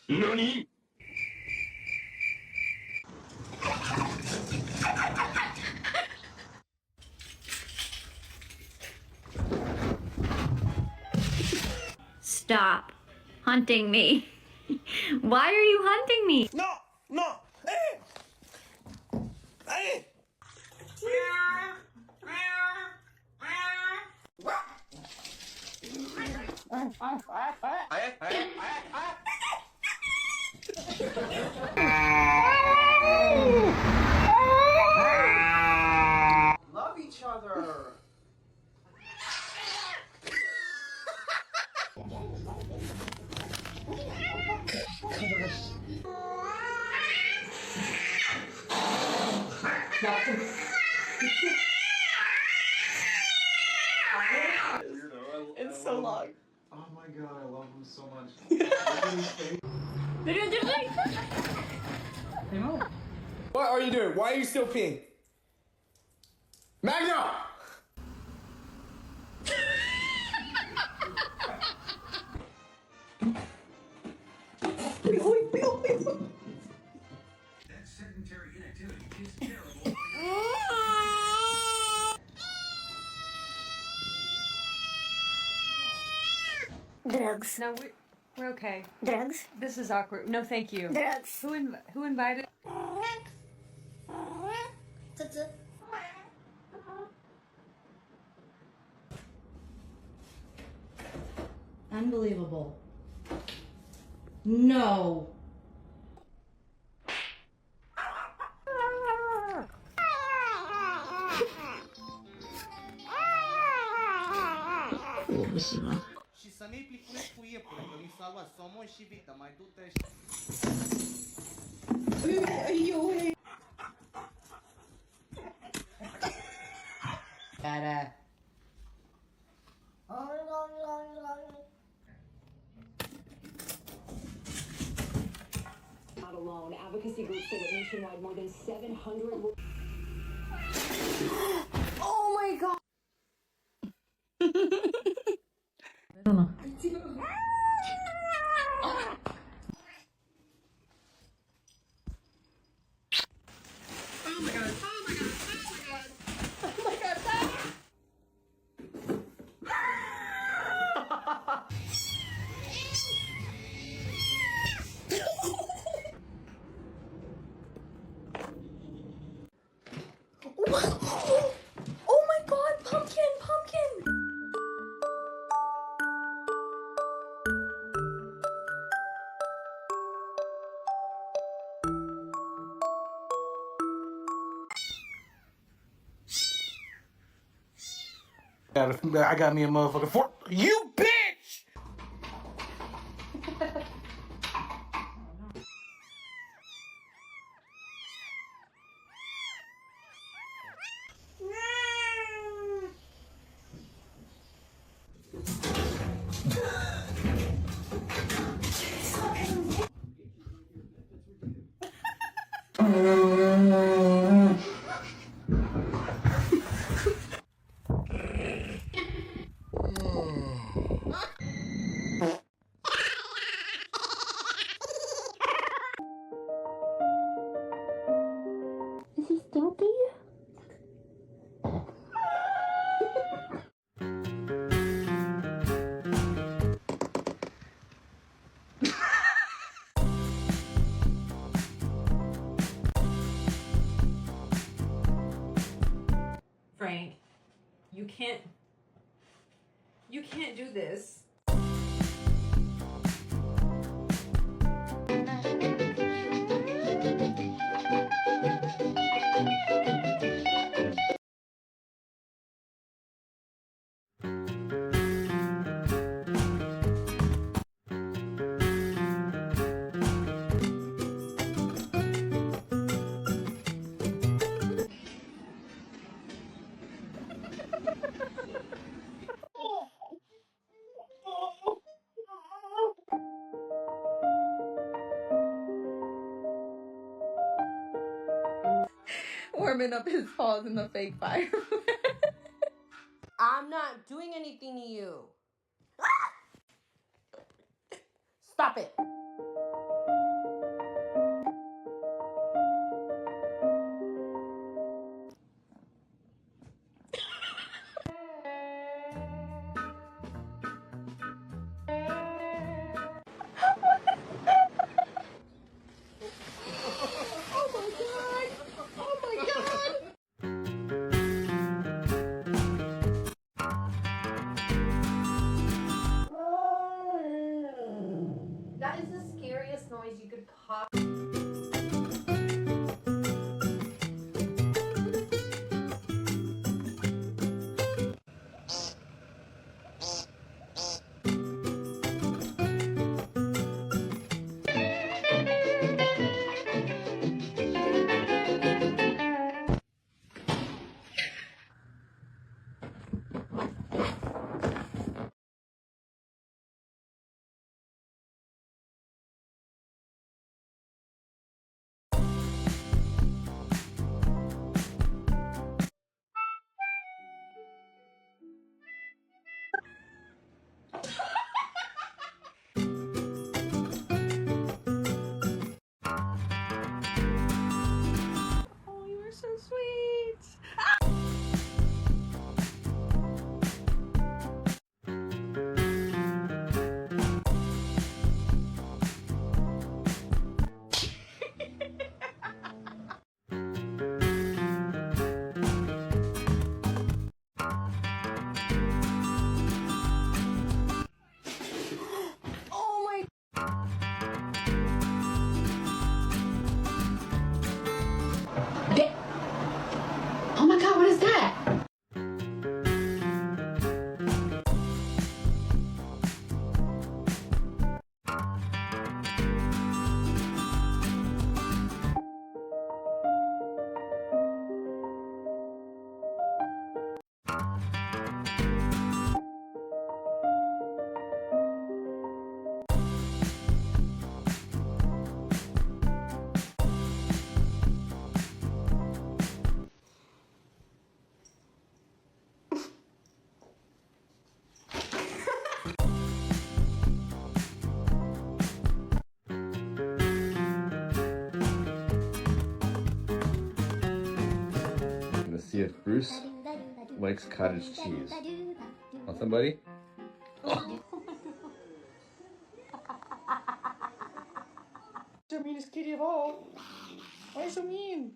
NANI?! Stop hunting me. Why are you hunting me? No, no. Hey. Hey. Love each other. It's so long. Oh my god, I love him so much. What are you doing? Why are you still peeing? Magno! That sedentary inactivity is terrible. Drugs. No, we're okay. Drugs. This is awkward. No, thank you. Drugs. Who invited? Unbelievable. No. Și să nu-i pliculești cu iepure, că mi s-a luat somon și vită, mai du-te și... Cara. Not alone. Advocacy groups say that nationwide more than 700... Oh my god. Oh my god, pumpkin, pumpkin! I got me a motherfucking fork. You bitch! Is he still you? Frank, you can't do this. Warming up his paws in the fake fire. I'm not doing anything to you. Stop it. Guys, you could pop. Oh, you were so sweet. Oh my. Oh my god, what is that? Let's see if Bruce likes cottage cheese. Want somebody? The meanest kitty of all. Why are you so mean?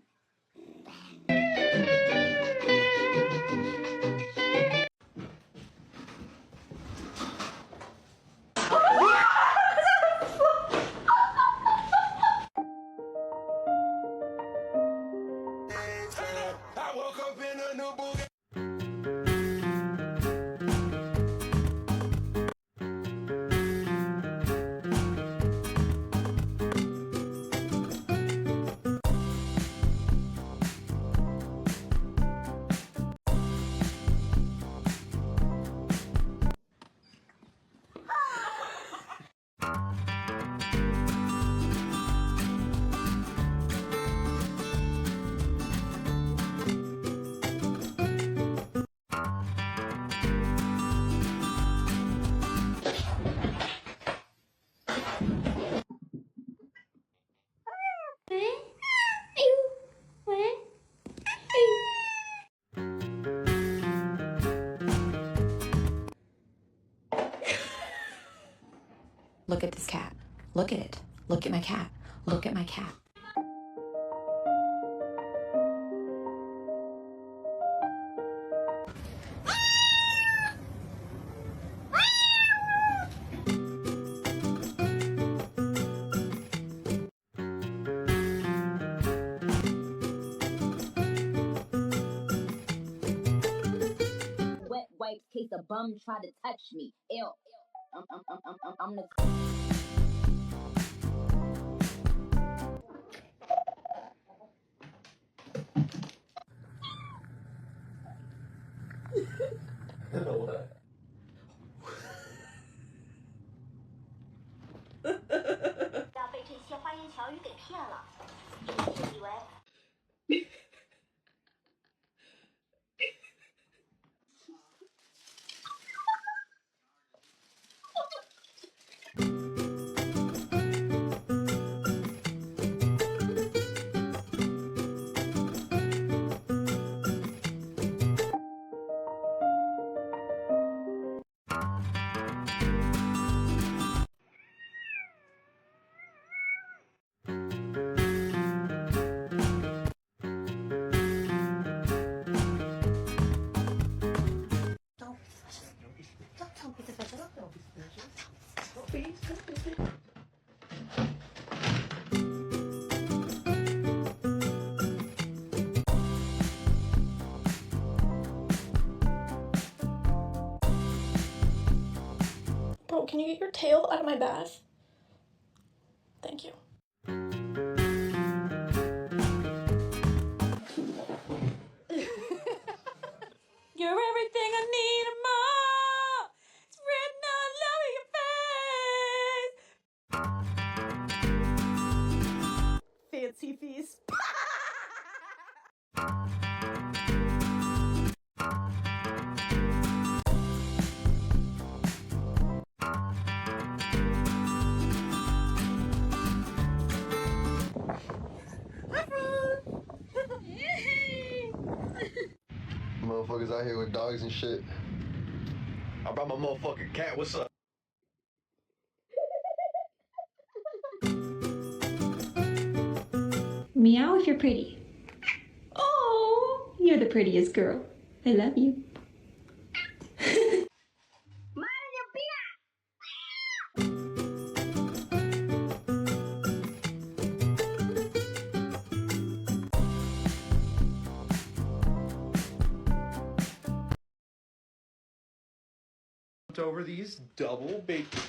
I woke up in a new Bugatti. Look at this cat. Look at it. Look at my cat. Look at my cat. Wet wipes case a bum try to touch me. Ew. I'm the. Bro, can you get your tail out of my bath? Thank you. You're everything I need and more. It's written all over your face. Fancy feast. Motherfuckers out here with dogs and shit. I brought my motherfucking cat. What's up? Meow if you're pretty. Oh, you're the prettiest girl. I love you. Over these double bacon.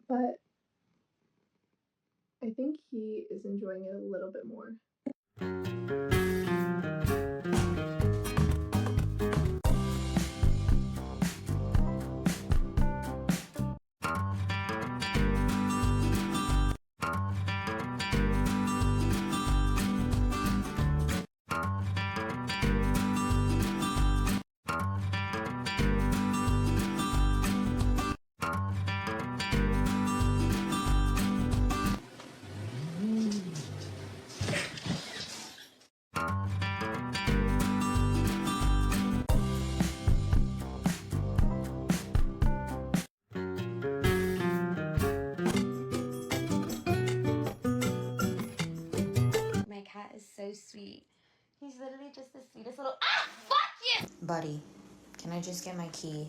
But I think he is enjoying it a little bit more. My cat is so sweet. He's literally just the sweetest little— Ah, fuck you! Buddy, can I just get my key?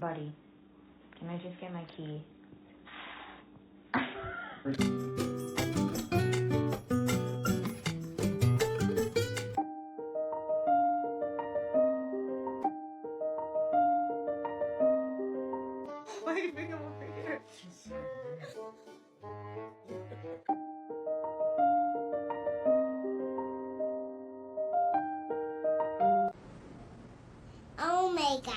Buddy, can I just get my key? Waving him over here. Oh my god.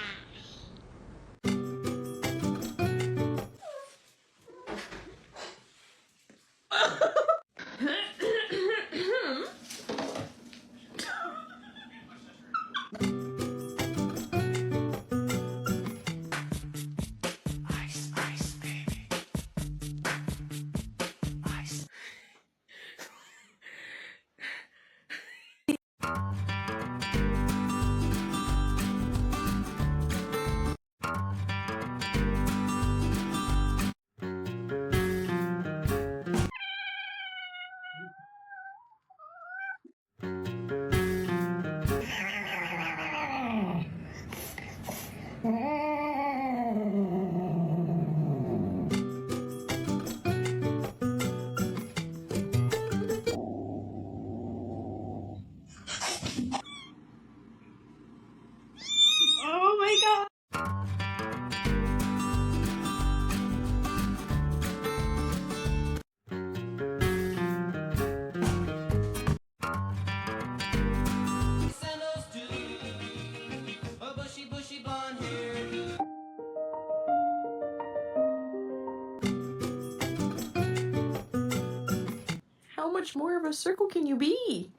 much more of a circle can you be?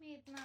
Wait na.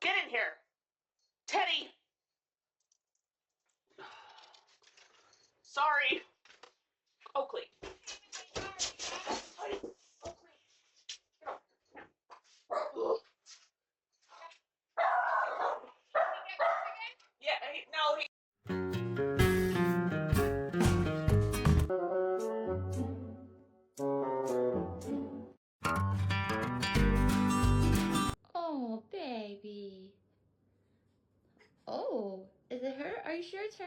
Get in here! Teddy! Sorry. Oakley. Yeah, no, he... Oh, baby. Oh, is it her? Are you sure it's hers?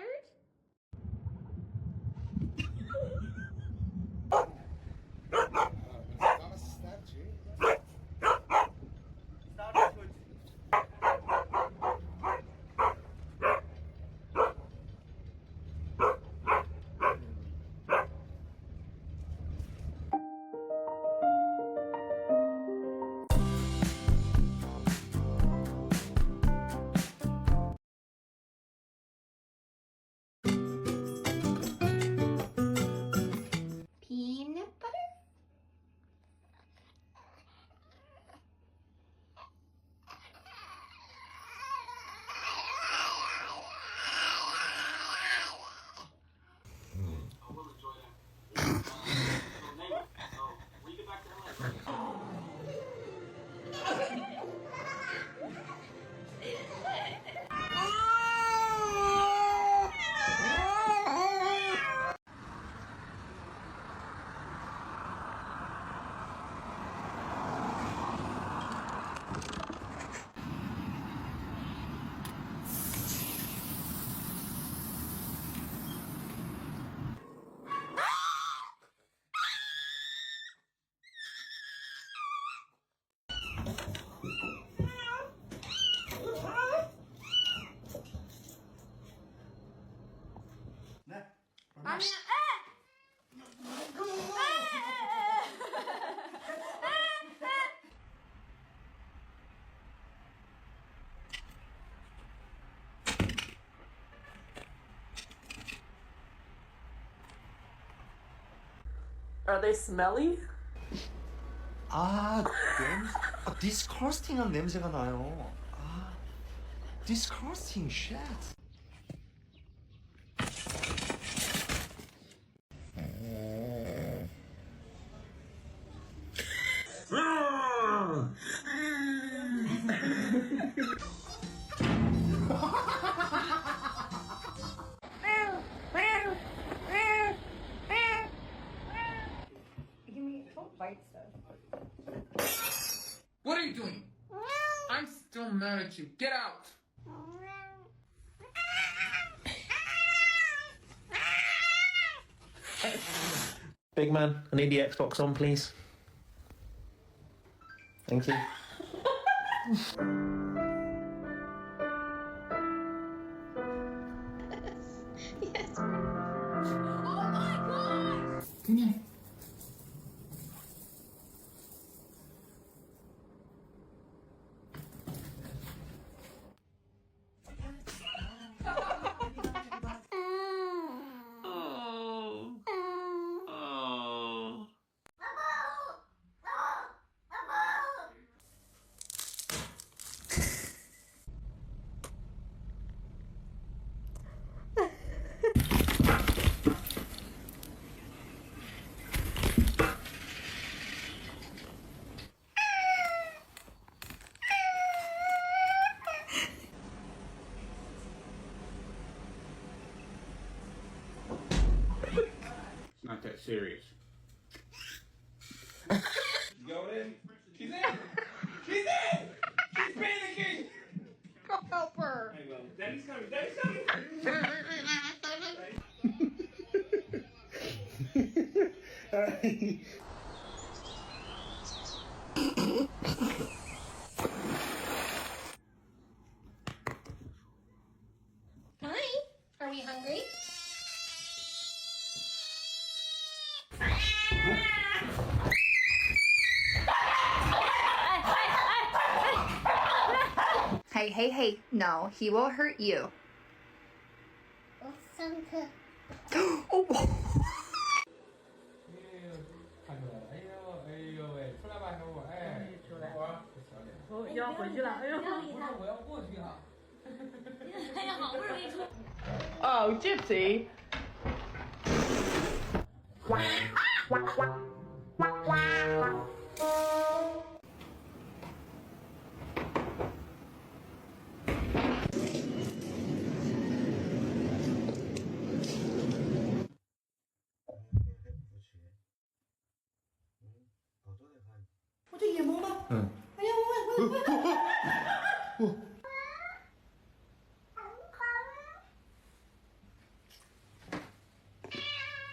Peanut butter? Are they smelly? 아, 디스커스팅한 냄새가 나요. 아, disgusting shit. What are you doing? I'm still mad at you. Get out! Big man, I need the Xbox on, please. Thank you. Yes. Oh my gosh! Come here. serious. Go in. She's in. She's in. She's panicking. Go help her. I will. Daddy's coming. Daddy's coming. Hi. Are we hungry? Hey, hey, hey. No, he will hurt you. Oh. Oh, Gypsy.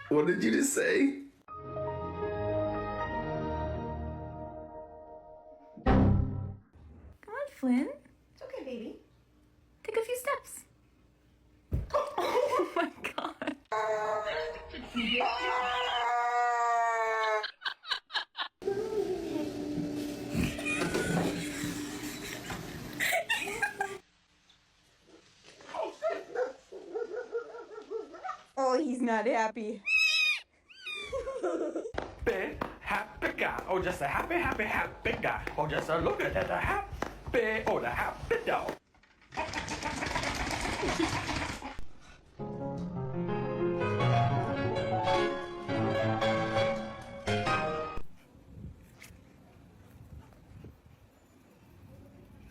What did you just say? Come on, Flynn. It's okay, baby. Take a few steps. Oh my god. Oh, he's not happy. Happy guy. Oh, just a happy, happy, happy guy. Oh, just a look at that happy. Oh, the happy dog.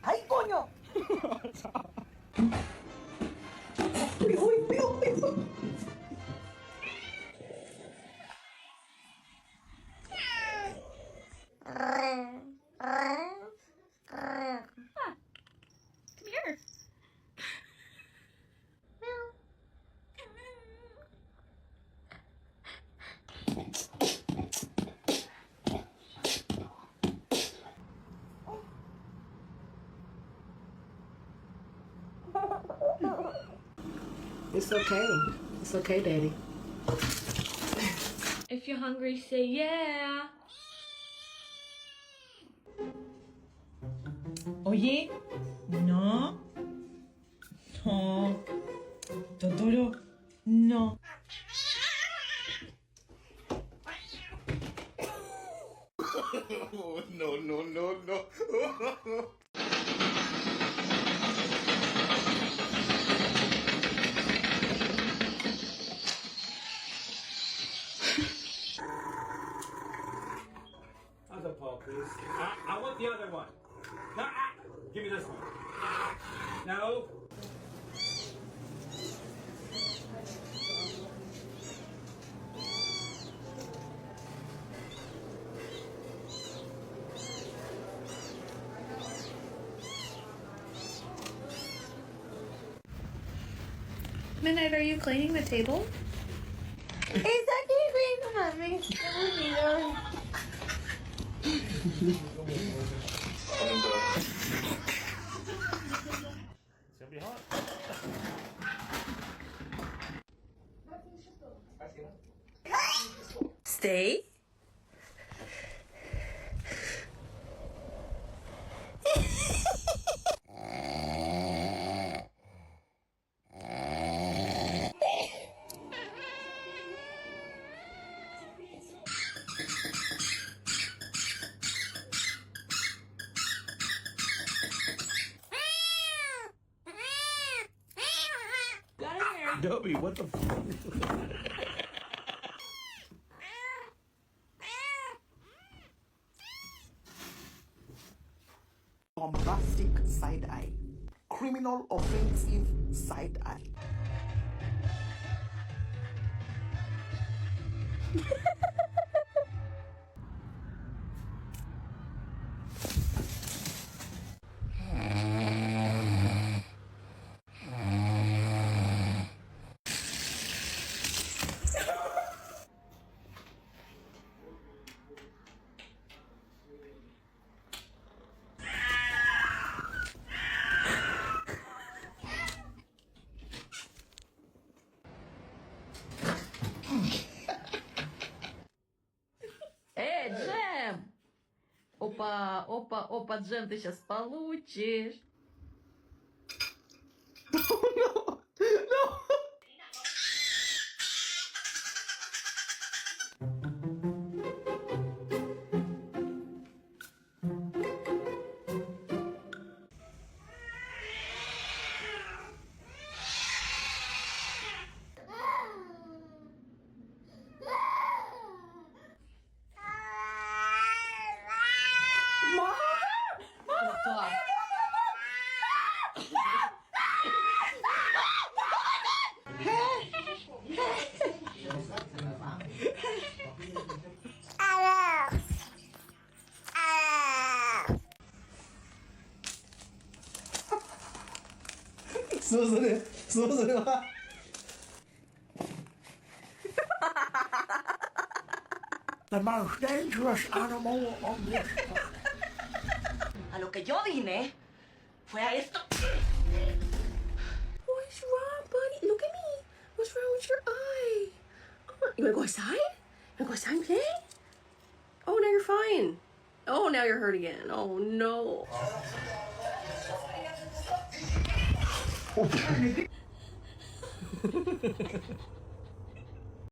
¡Ay, coño! Come here. It's okay. It's okay, Daddy. If you're hungry, say yeah. Oye, no. No. Totoro, no. No, no, no, no. Other paw, please. I want the other one. No, give me this one. No. Midnight, are you cleaning the table? It's actually great, mommy. It was either. It's gonna be hot. Stay. Dobby, what the fuck? Bombastic side eye. Criminal offensive side eye. Джем! Опа, опа, опа, Джем, ты сейчас получишь. The most dangerous animal on this A lo que yo vine fue a esto. What's wrong, buddy? Look at me. What's wrong with your eye? Oh, you wanna go outside? You wanna go outside and play? Oh, now you're fine. Oh, now you're hurt again. Oh, no.